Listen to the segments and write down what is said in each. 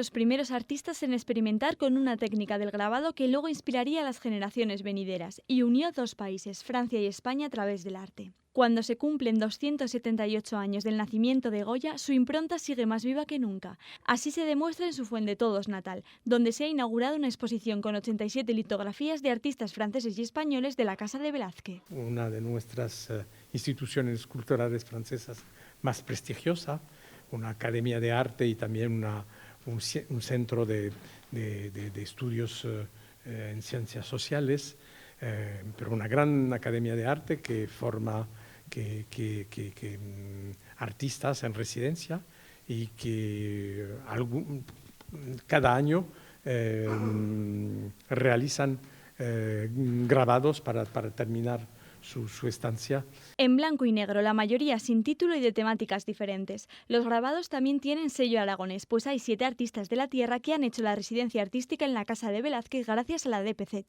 los primeros artistas en experimentar con una técnica del grabado que luego inspiraría a las generaciones venideras y unió dos países, Francia y España, a través del arte. Cuando se cumplen 278 años del nacimiento de Goya, su impronta sigue más viva que nunca. Así se demuestra en su Fuendetodos natal, donde se ha inaugurado una exposición con 87 litografías de artistas franceses y españoles de la Casa de Velázquez. Una de nuestras instituciones culturales francesas más prestigiosa, una academia de arte y también un centro de estudios en ciencias sociales, pero una gran academia de arte que forma artistas en residencia y que cada año realizan grabados para terminar su estancia. En blanco y negro, la mayoría sin título y de temáticas diferentes. Los grabados también tienen sello aragonés, pues hay 7 artistas de la tierra que han hecho la residencia artística en la Casa de Velázquez gracias a la DPZ.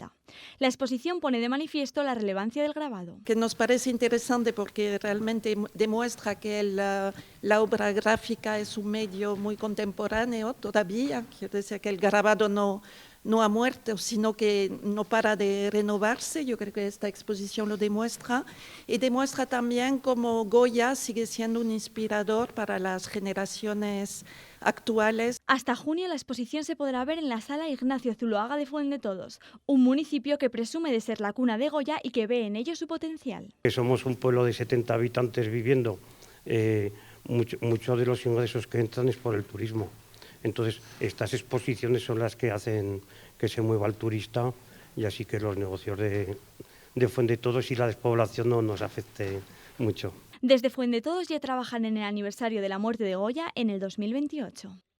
La exposición pone de manifiesto la relevancia del grabado. Que nos parece interesante porque realmente demuestra que la obra gráfica es un medio muy contemporáneo todavía, quiero decir que el grabado no ha muerto, sino que no para de renovarse. Yo creo que esta exposición lo demuestra y demuestra también cómo Goya sigue siendo un inspirador para las generaciones actuales. Hasta junio la exposición se podrá ver en la Sala Ignacio Zuloaga de Fuendetodos, un municipio que presume de ser la cuna de Goya y que ve en ello su potencial. Somos un pueblo de 70 habitantes viviendo, muchos de los ingresos que entran es por el turismo. Entonces, estas exposiciones son las que hacen que se mueva el turista y así que los negocios de Fuendetodos y la despoblación no nos afecte mucho. Desde Fuendetodos ya trabajan en el aniversario de la muerte de Goya en el 2028.